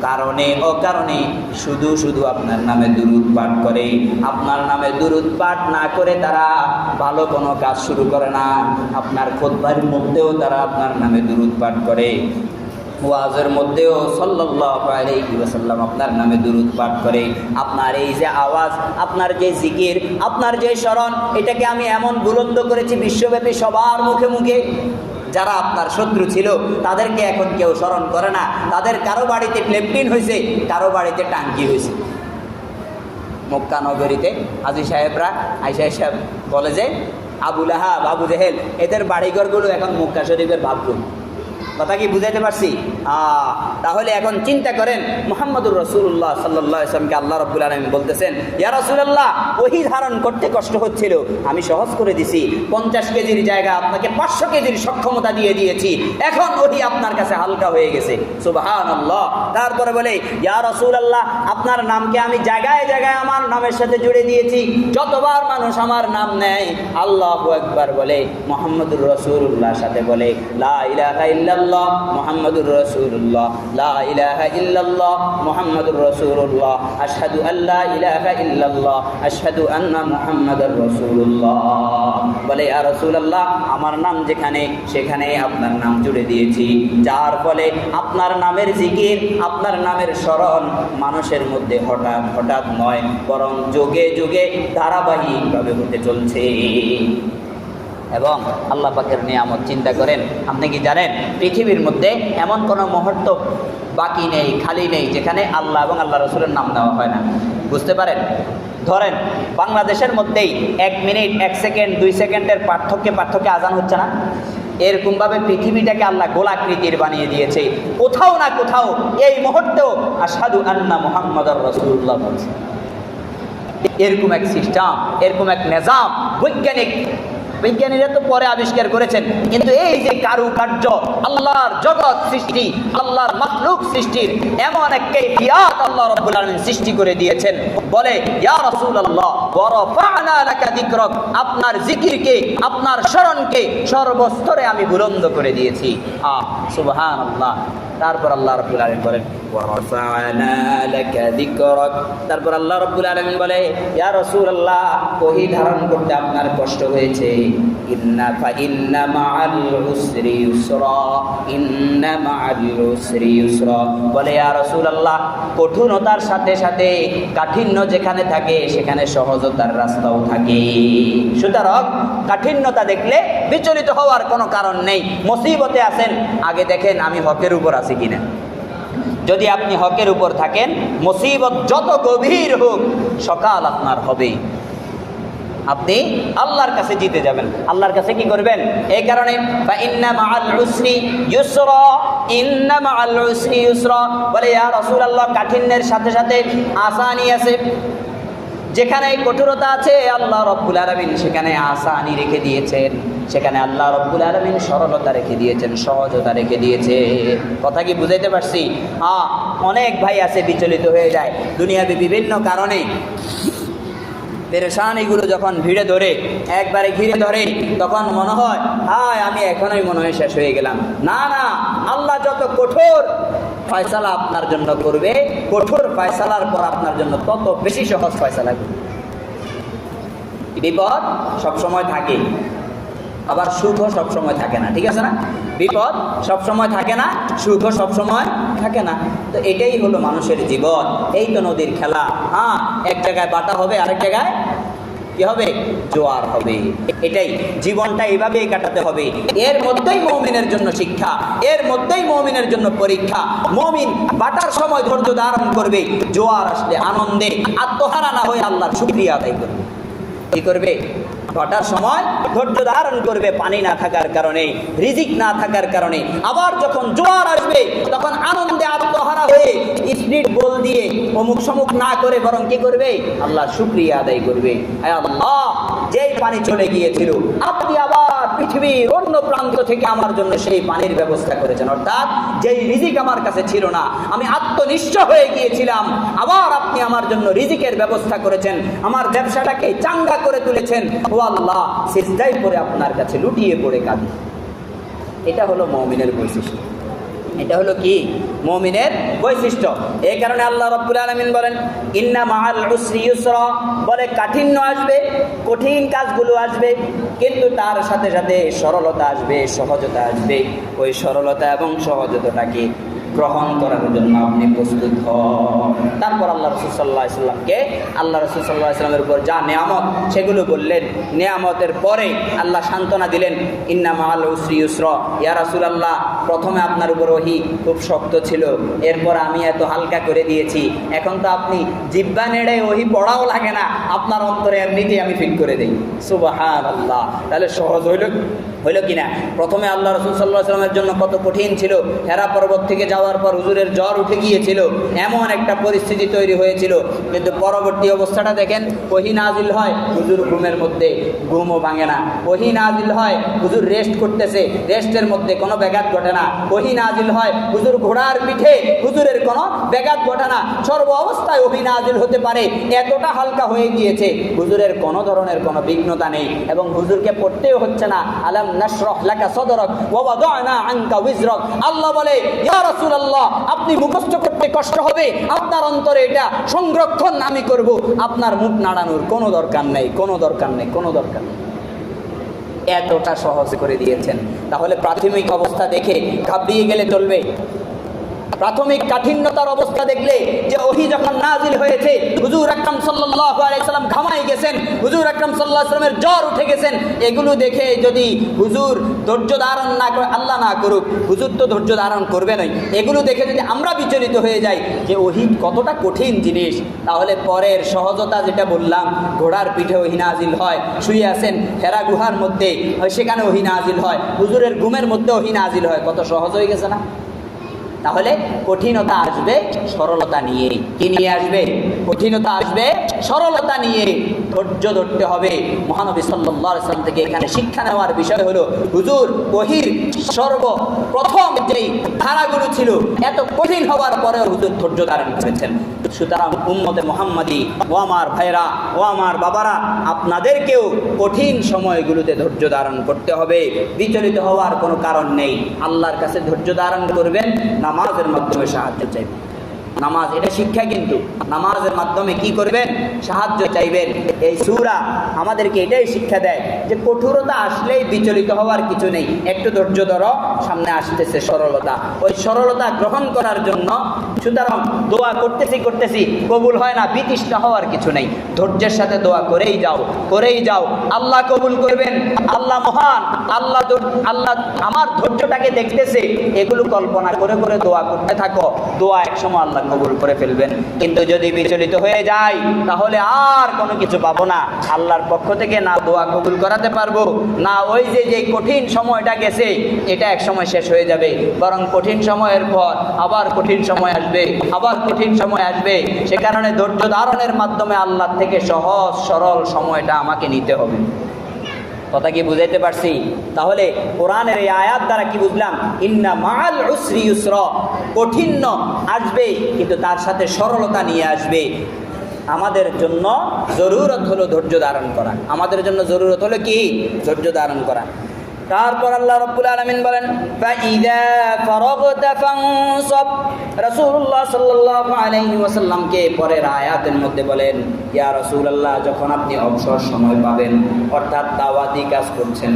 কারণে অকারণে শুধু শুধু আপনার নামে দুরূদ পাঠ করে। আপনার নামে দুরূদ পাঠ না করে তারা ভালো কোনো কাজ শুরু করে না। আপনার খুতবার মধ্যেও তারা আপনার নামে দুরূদ পাঠ করে, ওয়াজের মধ্যেও সাল্লাল্লাহু আলাইহি ওয়াসাল্লাম আপনার নামে দুরূদ পাঠ করে। আপনার এই যে আওয়াজ, আপনার যে জিকির, আপনার যে স্মরণ, এটাকে আমি এমন বুলন্দ করেছি বিশ্বব্যাপী সবার মুখে মুখে। যারা আপনার শত্রু ছিল তাদেরকে এখন কেউ স্মরণ করে না। তাদের কারো বাড়িতে প্লেপটিন হয়েছে, কারো বাড়িতে টাঙ্কি হয়েছে। মক্কা নগরীতে হাজী সাহেবরা আয়েশা সাহেব বলে যে আবু লাহাব, আবু জেহেল, এদের বাড়িঘরগুলো এখন মক্কা শরীফের বাথরুম। কথা কি বুঝাইতে পারছি? তাহলে এখন চিন্তা করেন, মুহাম্মদুর রাসূলুল্লাহ সাল্লাল্লাহু আলাইহি ওয়াসাল্লামকে আল্লাহ রাব্বুল আলামিন বলতেছেন, ইয়া রাসূলুল্লাহ ওহী ধারণ করতে কষ্ট হচ্ছিল, আমি সহজ করে দিছি, 50 কেজির জায়গা আপনাকে 500 কেজির সক্ষমতা দিয়ে দিয়েছি, এখন ওহী আপনার কাছে হালকা হয়ে গেছে। সুবহানাল্লাহ। তারপরে বলে, ইয়া রাসূলুল্লাহ আপনার নামকে আমি জায়গায় জায়গায় আমার নামের সাথে জুড়ে দিয়েছি, যতবার মানুষ আমার নাম নেয় আল্লাহু আকবার বলে, মুহাম্মদুর রাসূলুল্লাহর সাথে বলে লা ইলাহা ইল্লাল্লাহ মুহাম্মাদুর রাসূলুল্লাহ, লা ইলাহা ইল্লাল্লাহ মুহাম্মাদুর রাসূলুল্লাহ, আশহাদু আল্লা ইলাহা ইল্লাল্লাহ, আশহাদু আন্না মুহাম্মাদুর রাসূলুল্লাহ। বলে ইয়া রাসূলুল্লাহ আমার নাম যেখানে সেখানে আপনার নাম জুড়ে দিয়েছি, যার ফলে আপনার নামের জিকির, আপনার নামের স্মরণ মানুষের মধ্যে হঠাৎ হঠাৎ নয়, বরং যুগে যুগে ধারাবাহিকভাবে হতে চলছে। এবং আল্লাহ পাকের নিয়ামত চিন্তা করেন, আপনি কি জানেন পৃথিবীর মধ্যে এমন কোনো মুহূর্ত বাকি নেই, খালি নেই, যেখানে আল্লাহ এবং আল্লাহ রসুলের নাম নেওয়া হয় না। বুঝতে পারেন? ধরেন বাংলাদেশের মধ্যেই 1 মিনিট 1 সেকেন্ড 2 সেকেন্ডের পার্থক্যে আজান হচ্ছে না? এরকমভাবে পৃথিবীটাকে আল্লাহ গোলাকৃতির বানিয়ে দিয়েছে। কোথাও না কোথাও এই মুহূর্তেও আশহাদু আন্না মুহাম্মাদুর রাসূলুল্লাহ বলছে। এরকম এক সিস্টেম, এরকম এক নিজাম বিজ্ঞানীরা তো পরে আবিষ্কার করেছেন, কিন্তু এই যে কারুকার্য, আল্লাহর জগৎ সৃষ্টি, আল্লাহর মাখলুক সৃষ্টির এমন এক কাইফিয়াত আল্লাহ রাব্বুল আলামিন সৃষ্টি করে দিয়েছেন। বলে ইয়া রাসূলুল্লাহ ওয়া রাফা'না লাকা যিকরাক, আপনার জিকিরকে, আপনার স্মরণকে সর্বস্তরে আমি বুলন্দ করে দিয়েছি। সুবহানাল্লাহ। তারপর আল্লাহ রাব্বুল আলামিন বলেন ওয়া রাফা'না লাকা যিকরাক, তারপর আল্লাহ রাব্বুল আলামিন বলে ইয়া রাসূলুল্লাহ ওহী ধারণ করতে আপনার কষ্ট হয়েছে, ইন্না মা'আল উসরি ইউসরা, ইন্না মা'আল উসরি ইউসরা। বলে ইয়া রাসূলুল্লাহ কঠোরতার সাথে সাথে কাঠিন্য যেখানে থাকে সেখানে সহজতার রাস্তাও থাকে। সুতরাং কাঠিন্যতা দেখলে বিচলিত হওয়ার কোনো কারণ নেই। মুসিবতে আছেন, আগে দেখেন আমি হকের উপর আছি কিনা। যদি আপনি হকের উপর থাকেন, মুসিবত যত গভীর হোক সকাল আপনার হবে, আপনি আল্লাহর কাছে জিতে যাবেন। আল্লাহর কাছে কি করবেন? এই কারণে ফা ইন্না মাআল উসরি ইউসরা, ইন্না মাআল উসরি ইউসরা। বলে ইয়া রাসূলুল্লাহ কাঠিন্যের সাথে সাথে আসানি আছে। যেখানে কঠোরতা আছে আল্লাহ রাব্বুল আলামিন সেখানে আসানি রেখে দিয়েছেন, সেখানে আল্লাহ রাব্বুল আলামিন সরলতা রেখে দিয়েছেন, সহজতা রেখে দিয়েছে। কথা কি বুঝাইতে পারছি? অনেক ভাই আছে বিচলিত হয়ে যায় দুনিয়াবি বিভিন্ন কারণে। পেরেশানিগুলো যখন ভিড়ে ধরে, একবারে ঘিরে ধরে, তখন মনে হয় হায় আমি এখনই মনে হয় শেষ হয়ে গেলাম। না না, আল্লাহ যত কঠোর ফয়সালা আপনার জন্য করবে, কঠোর ফয়সালার পর আপনার জন্য তত বেশি সহজ ফয়সালা করবে। বিপদ সবসময় থাকে, আবার সুখও সবসময় থাকে না, ঠিক আছে না? বিপদ সবসময় থাকে না, সুখও সবসময় থাকে না। তো এটাই হলো মানুষের জীবন, এই তো নদীর খেলা। এক জায়গায় বাটা হবে, আরেক জায়গায় কি হবে? জোয়ার হবে। এটাই জীবনটা, এইভাবেই কাটাতে হবে। এর মধ্যেই মুমিনের জন্য শিক্ষা, এর মধ্যেই মুমিনের জন্য পরীক্ষা। মুমিন বাটার সময় ধৈর্য ধারণ করবে, জোয়ার আসলে আনন্দে আত্মহারা না হয়ে আল্লাহর শুকরিয়া আদায় করবে। কি করবে? ঘটার সময় ধৈর্য ধারণ করবে, পানি না থাকার কারণে, রিজিক না থাকার কারণে। আবার যখন জোয়ার আসবে তখন আনন্দে আত্মহারা হয়ে স্পিড বল দিয়ে অমুক সমুক না করে বরং কি করবে? আল্লাহ শুকরিয়া আদায় করবে। আয় আল্লাহ, যেই পানি চলে গিয়েছিল আপনি আবার পৃথিবীর অন্য প্রান্ত থেকে আমার জন্য সেই পানির ব্যবস্থা করেছেন। অর্থাৎ যেই রিজিক আমার কাছে ছিল না, আমি আত্মনিষ্ঠ হয়ে গিয়েছিলাম, আবার আপনি আমার জন্য রিজিকের ব্যবস্থা করেছেন, আমার ব্যবসাটাকে চাঙ্গা করে তুলেছেন। ও আল্লাহ, সিজদায় পড়ে আপনার কাছে লুটিয়ে পড়ে কাঁদি। এটা হলো মুমিনের বৈশিষ্ট্য। এটা হলো কি? মুমিনের বৈশিষ্ট্য। এই কারণে আল্লাহ রাব্বুল আলামিন বলেন ইন্না মাআল উসরি ইউসরা। বলে কাঠিন্য আসবে, কঠিন কাজগুলো আসবে, কিন্তু তার সাথে সাথে সরলতা আসবে, সহজতা আসবে। ওই সরলতা এবং সহজতাটাকে গ্রহণ করার জন্য আপনি প্রস্তুত হন। তারপর আল্লাহ রাসূল সাল্লাল্লাহু আলাইহি সাল্লামকে আল্লাহ রাসূল সাল্লাল্লাহু আলাইহি সাল্লামের উপর যা নেয়ামত সেগুলো বললেন। নেয়ামতের পরে আল্লাহ সান্ত্বনা দিলেন, ইন্না মাআল উসরি ইউসরা, ইয়া রাসূলুল্লাহ প্রথমে আপনার উপর ওহী খুব শক্ত ছিল, এরপর আমি এত হালকা করে দিয়েছি, এখন তো আপনি জিহ্বা নেড়ে ওহী পড়াও লাগে না, আপনার অন্তরে এমনিতেই আমি ফিট করে দেই। সুবহানাল্লাহ। তাহলে সহজ হইল কিনা? প্রথমে আল্লাহ রাসূল সাল্লাল্লাহু আলাইহি ওয়াসাল্লামের জন্য কত কঠিন ছিল। হেরা পর্বত থেকে যাওয়ার পর হুজুরের জ্বর উঠে গিয়েছিল, এমন একটা পরিস্থিতি তৈরি হয়েছিল। কিন্তু পরবর্তী অবস্থাটা দেখেন, ওহী নাজিল হয়, হুজুর ঘুমের মধ্যে ঘুমও ভাঙে না। ওহী নাজিল হয়, হুজুর রেস্ট করতেছে, রেস্টের মধ্যে কোনো ব্যাঘাত ঘটে না। ওহী নাজিল হয়, হুজুর ঘোড়ার পিঠে, হুজুরের কোনো ব্যাঘাত ঘটে না। সর্ব অবস্থায় ওহী নাজিল হতে পারে, এতটা হালকা হয়ে গিয়েছে, হুজুরের কোনো ধরনের কোনো বিঘ্নতা নেই। এবং হুজুরকে পড়তেও হচ্ছে না, আলাম নাশরাহ লাকা সাদরাক ওয়া ওয়াদানা আনকা উযরাক। আল্লাহ বলে, ইয়া রাসূলুল্লাহ আপনি মুখস্থ করতে কষ্ট হবে, আপনার অন্তরে এটা সংরক্ষণ আমি করব, আপনার মুখ নাড়ানোর কোনো দরকার নেই, কোনো দরকার নেই, কোনো দরকার নেই। এতটা সহজ করে দিয়েছেন। তাহলে প্রাথমিক অবস্থা দেখে ঘাবড়িয়ে গেলে চলবে? প্রাথমিক কাঠিন্যতার অবস্থা দেখলে, যে ওহী যখন নাজিল হয়েছে, হুজুর আকরাম সাল্লাল্লাহু আলাইহি সাল্লাম ঘামায় গেছেন, হুজুর আকরাম সাল্লাল্লাহু আলাইহি সাল্লামের জ্বর উঠে গেছেন, এগুলো দেখে যদি হুজুর ধৈর্য ধারণ না করে, আল্লাহ না করুক, হুজুর তো ধৈর্য ধারণ করবে নয়, এগুলো দেখে যদি আমরা বিচলিত হয়ে যাই যে ওহী কতটা কঠিন জিনিস, তাহলে পরের সহজতা যেটা বললাম, ঘোড়ার পিঠে ওহী নাজিল হয়, শুয়ে আছেন হেরা গুহার মধ্যে, সেখানে ওহী নাজিল হয়, হুজুরের ঘুমের মধ্যে ওহী নাজিল হয়, কত সহজ হয়ে গেছে না? তাহলে কঠিনতা আসবে সরলতা নিয়ে। কি নিয়ে আসবে? কঠিনতা আসবে সরলতা নিয়ে। ধৈর্য ধরতে হবে। মহানবী সাল্লাল্লাহু আলাইহি ওয়াসাল্লাম থেকে এখানে শিক্ষা নেওয়ার বিষয় হলো, হুজুর ওহীর সর্বপ্রথম যেই ধারাগুলো ছিল এত কঠিন হওয়ার পরেও হুজুর ধৈর্য ধারণ করেছেন। সুতরাং উম্মতে মুহাম্মাদি, ও আমার ভাইরা, ও আমার বাবারা, আপনাদেরকেও কঠিন সময়গুলোতে ধৈর্য ধারণ করতে হবে। বিচলিত হওয়ার কোনো কারণ নেই। আল্লাহর কাছে ধৈর্য ধারণ করবেন, নামাজের মাধ্যমে সাহায্য চাইবেন। নামাজ এটা শিক্ষা, কিন্তু নামাজের মাধ্যমে কি করবেন? সাহায্য চাইবেন। এই সূরা আমাদেরকে এটাই শিক্ষা দেয় যে কঠোরতা আসলেই বিচলিত হওয়ার কিছু নেই, একটু ধৈর্য ধরো, সামনে আসতেছে সরলতা, ওই সরলতা গ্রহণ করার জন্য। সুতরাং দোয়া করতেছি কবুল হয় না, বিতৃষ্ণা হওয়ার কিছু নেই, ধৈর্যের সাথে দোয়া করেই যাও, করেই যাও, আল্লাহ কবুল করবেন। আল্লাহ মহান, আল্লাহ আমার ধৈর্যটাকে দেখতেছে, এগুলো কল্পনা করে করে দোয়া করতে থাকো, দোয়া একসময় আল্লাহ কবুল করে ফেলবেন। কিন্তু যদি বিচলিত হয়ে যায় তাহলে আর কোনো কিছু পাবো না, আল্লাহর পক্ষ থেকে না দোয়া কবুল করাতে পারবো, না ওই যে কঠিন সময়টা গেছে এটা এক সময় শেষ হয়ে যাবে, বরং কঠিন সময়ের পর আবার কঠিন সময় আসবে, আবার কঠিন সময় আসবে। সে কারণে ধৈর্য ধারণের মাধ্যমে আল্লাহর থেকে সহজ সরল সময়টা আমাকে নিতে হবে। কথা কি বুঝাইতে পারছি? তাহলে কোরআনের এই আয়াত দ্বারা কি বুঝলাম? ইন্না মাআল উসরি ইউসরা, কঠিন আসবে কিন্তু তার সাথে সরলতা নিয়ে আসবে। আমাদের জন্য জরুরত হলো ধৈর্য ধারণ করা, আমাদের জন্য জরুরত হলো কি? ধৈর্য ধারণ করা। তারপর আল্লাহ রাব্বুল আলামিন বলেন, ফাইযা ফারাগতা ফানসাব। রাসূলুল্লাহ সাল্লাল্লাহু আলাইহি ওয়াসাল্লামকে পরের আয়াতের মধ্যে বলেন, ইয়া রাসূলুল্লাহ যখন আপনি অবসর সময় পাবেন, অর্থাৎ দাওয়াতি কাজ করছেন,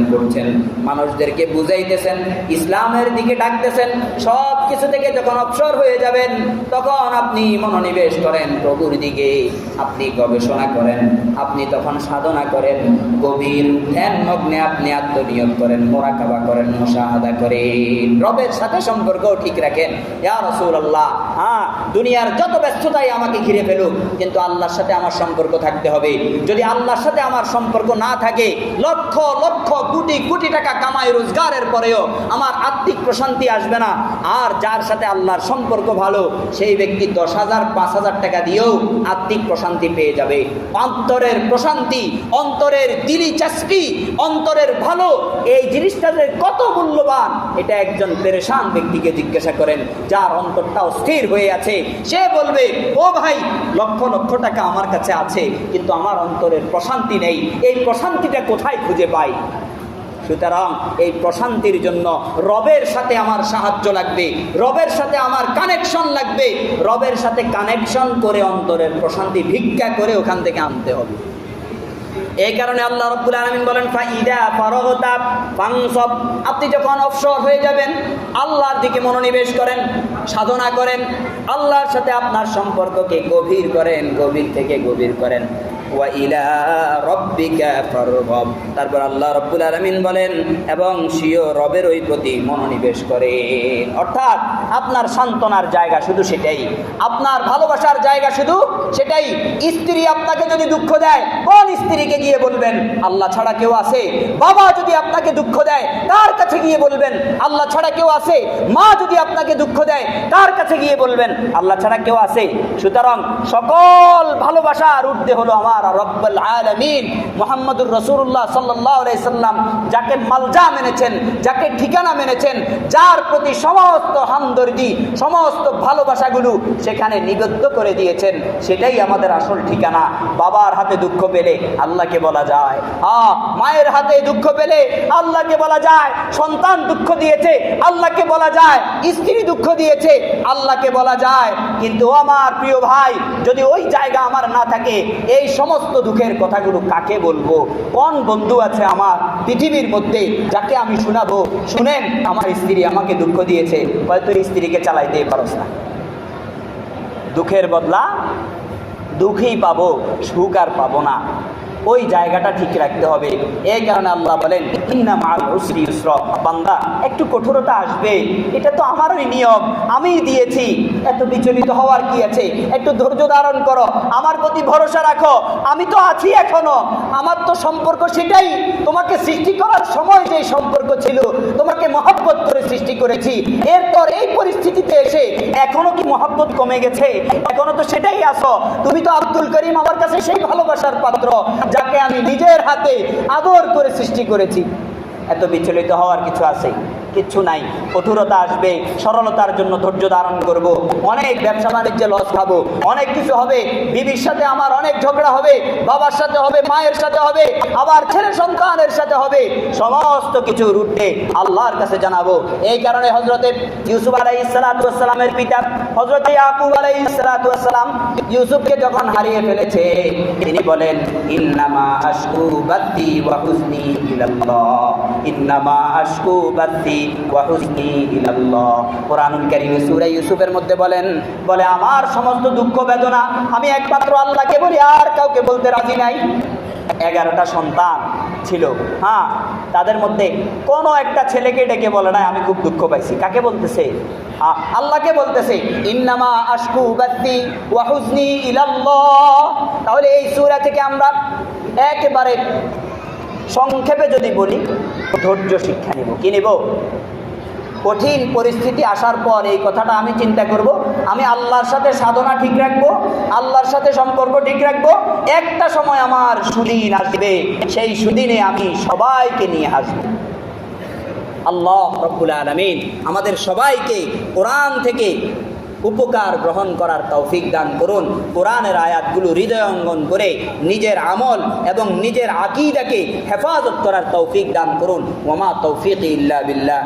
মানুষদেরকে বুঝাইতেছেন, ইসলামের দিকে ডাকতেছেন, সব কিছু থেকে যখন অবসর হয়ে যাবেন, তখন আপনি মনোনিবেশ করেন প্রভুর দিকে, আপনি গবেষণা করেন, আপনি তখন সাধনা করেন, গভীর ধ্যান মগ্নে আপনি আত্মনিয়োগ করেন, মুরাকাবা করেন, মুশাহাদা করেন, রবের সাথে সম্পর্কও ঠিক রাখেন। ইয়া রাসূলুল্লাহ, দুনিয়ার যত ব্যস্ততাই আমাকে ঘিরে ফেলুক, কিন্তু আল্লাহর সাথে আমার সম্পর্ক থাকতে হবে। যদি আল্লাহর সাথে আমার সম্পর্ক না থাকে, লক্ষ লক্ষ কোটি কোটি টাকা কামাই রোজগারের পরেও আমার আত্মিক প্রশান্তি আসবে না। আর যার সাথে আল্লাহর সম্পর্ক ভালো, সেই ব্যক্তি 10,000 5,000 টাকা দিয়েও আত্মিক প্রশান্তি পেয়ে যাবে। অন্তরের প্রশান্তি, অন্তরের দিলচাস্পি, অন্তরের ভালো, এই জিনিসটা যে কত মূল্যবান, এটা একজন পেরেশান ব্যক্তিকে জিজ্ঞাসা করেন, যার অন্তরটা অস্থির হয়ে আছে। সে বলবে, ও ভাই, লক্ষ লক্ষ টাকা আমার কাছে আছে, কিন্তু আমার অন্তরের প্রশান্তি নেই, এই প্রশান্তিটা কোথায় খুঁজে পাই? সুতরাং এই প্রশান্তির জন্য রবের সাথে আমার সাহায্য লাগবে, রবের সাথে আমার কানেকশন লাগবে, রবের সাথে কানেকশন করে অন্তরের প্রশান্তি ভিক্ষা করে ওখান থেকে আনতে হবে। এই কারণে আল্লাহ রাব্বুল আলামিন বলেন ফাইদা ফারাগতা ফানসাব, আপনি যখন অবসর হয়ে যাবেন আল্লাহর দিকে মনোনিবেশ করেন, সাধনা করেন, আল্লাহর সাথে আপনার সম্পর্ককে গভীর করেন, গভীর থেকে গভীর করেন। ওয়া ইলা রাব্বিকা ফারগব, তারপর আল্লাহ রাব্বুল আলামিন বলেন এবং স্বীয় রবের ওই প্রতি মনোনিবেশ করেন। অর্থাৎ আপনার সান্ত্বনার জায়গা শুধু সেটাই, আপনার ভালোবাসার জায়গা শুধু সেটাই। স্ত্রী আপনাকে যদি দুঃখ দেয়, কোন স্ত্রীকে গিয়ে বলবেন আল্লাহ ছাড়া কেউ আছে? বাবা যদি আপনাকে দুঃখ দেয়, তার কাছে গিয়ে বলবেন আল্লাহ ছাড়া কেউ আছে? মা যদি আপনাকে দুঃখ দেয়, তার কাছে গিয়ে বলবেন আল্লাহ ছাড়া কেউ আছে? সুতরাং সকল ভালোবাসার ঊর্ধ্বে হলো আমার রব্বুল আলামিন মুহাম্মদুর রাসূলুল্লাহ সাল্লাল্লাহু আলাইহি সাল্লাম, যাকে মালজা মেনেছেন, যাকে ঠিকানা মেনেছেন, যার প্রতি সমস্ত হামদর্দি, সমস্ত ভালোবাসাগুলো সেখানে নিবদ্ধ করে দিয়েছেন, সেটাই আমাদের আসল ঠিকানা। বাবার হাতে দুঃখ পেলে আল্লাহকে বলা যায়, মায়ের হাতে দুঃখ পেলে আল্লাহকে বলা যায়, সন্তান দুঃখ দিয়েছে আল্লাহকে বলা যায়, স্ত্রী দুঃখ দিয়েছে আল্লাহকে বলা যায়। কিন্তু আমার প্রিয় ভাই, যদি ওই জায়গা আমার না থাকে, এই সমস্ত দুঃখের কথাগুলো কাকে বলবো? কোন বন্ধু আছে আমার পৃথিবীর মধ্যে যাকে আমি শোনাবো, শুনেন আমার স্ত্রী আমাকে দুঃখ দিয়েছে, হয়তো স্ত্রীকে চালাইতেই পারস না, দুঃখের বদলা দুঃখই পাবো, সুখ আর পাবো না। ওই জায়গাটা ঠিক রাখতে হবে। এই কারণে আল্লাহ বলেন ইন্না মা'আল উসরি ইউসরা, বান্দা একটু কঠোরতা আসবে, এটা তো আমারই নিয়ম, আমিই দিয়েছি, এত বিচলিত হওয়ার কি আছে? একটু ধৈর্য ধারণ করো, আমার প্রতি ভরসা রাখো, আমি তো আছি এখনো, আমার তো সম্পর্ক সেটাই, তোমাকে সৃষ্টি করার সময় যে সম্পর্ক ছিল, তোমাকে মহব্বত করে সৃষ্টি করেছি, এরপর এই পরিস্থিতিতে এসে এখনো কি মহব্বত কমে গেছে? এখনো তো সেটাই আছো, তুমি তো আব্দুল করিম আমার কাছে সেই ভালোবাসার পাত্র যাকে আমি নিজের হাতে আদর করে সৃষ্টি করেছি। এত বিচলিত হওয়ার কিছু আছে? কিচ্ছু নাই। কঠোরতা আসবে, সরলতার জন্য ধৈর্য ধারণ করব, অনেক ব্যবসা বাণিজ্যে লস খাবো, অনেক কিছু হবে, বিবির সাথে আমার অনেক ঝগড়া হবে, বাবার সাথে হবে, মায়ের সাথে হবে, আবার ছেলে সন্তানের সাথে হবে, সমস্ত কিছু রুটে আল্লাহর কাছে জানাবো। এই কারণে হযরতে ইউসুফ আলাইহিস সালাতু ওয়াস সালামের পিতা হযরতে ইয়াকুব আলাইহিস সালাতু ওয়াস সালাম ইউসুফকে যখন হারিয়ে ফেলেছে, তিনি বলেন ইন্নামা আশকু বাতি ওয়া হুজনি ইলাল্লাহ, ইন্নামা আশকু বাতি ওয়া হুজনি ইলাল্লাহ। কুরআনুল কারীম সূরা ইউসুফের মধ্যে বলে আমার সমস্ত দুঃখ বেদনা আমি একমাত্র আল্লাহকে বলি, আর কাউকে বলতে রাজি নাই। 11টা সন্তান ছিল, তাদের মধ্যে কোনো একটা ছেলেকে ডেকে বলে না আমি খুব দুঃখ পাইছি। কাকে বলতেছে? আল্লাহকে বলতেছে ইন্নামা আশকু বাতি ওয়া হুজনি ইলাল্লাহ। তাহলে এই সূরা থেকে আমরা একেবারে সংক্ষেপে যদি বলি, ধৈর্য শিক্ষা নিব। কি নিব? কঠিন পরিস্থিতি আসার পর এই কথাটা আমি চিন্তা করব, আমি আল্লাহর সাথে সাধনা ঠিক রাখবো, আল্লাহর সাথে সম্পর্ক ঠিক রাখবো, একটা সময় আমার সুদিন আসবে, সেই সুদিনে আমি সবাইকে নিয়ে হাসবো। আল্লাহ রাব্বুল আলামিন আমাদের সবাইকে কোরআন থেকে উপকার গ্রহণ করার তৌফিক দান করুন। কোরআনের আয়াতগুলো হৃদয়ঙ্গম করে নিজের আমল এবং নিজের আকীদাকে হেফাজত করার তৌফিক দান করুন। ওয়া মা তৌফিকি ইল্লা বিল্লাহ।